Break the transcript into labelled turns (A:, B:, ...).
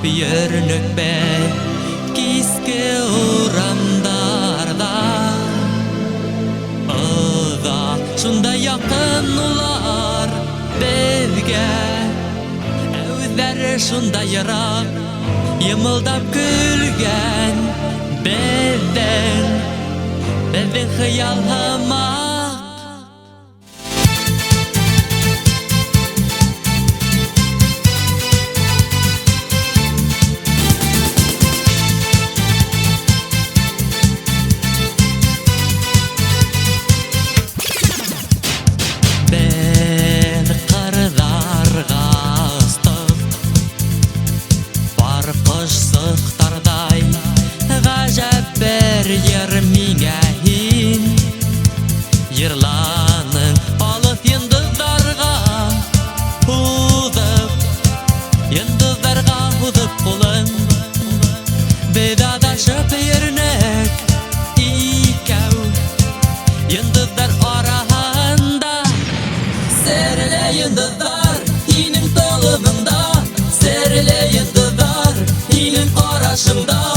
A: yürünük be kiski uğramdarda Oda şunda yakın ular bezge Evler şunda yarak yımıldap gülgen Bezden hıyal hımak Sıqtarday gajab bir yer mine hin Yırlanın alıp yıldızlarga Hudıp Yıldızlarga hudıp kulun Bedadaşıp yernek İkev Yıldızlar arahanda Serle yıldızlar Hinim tolubunda Serle yıldızlar Hinim qarashımda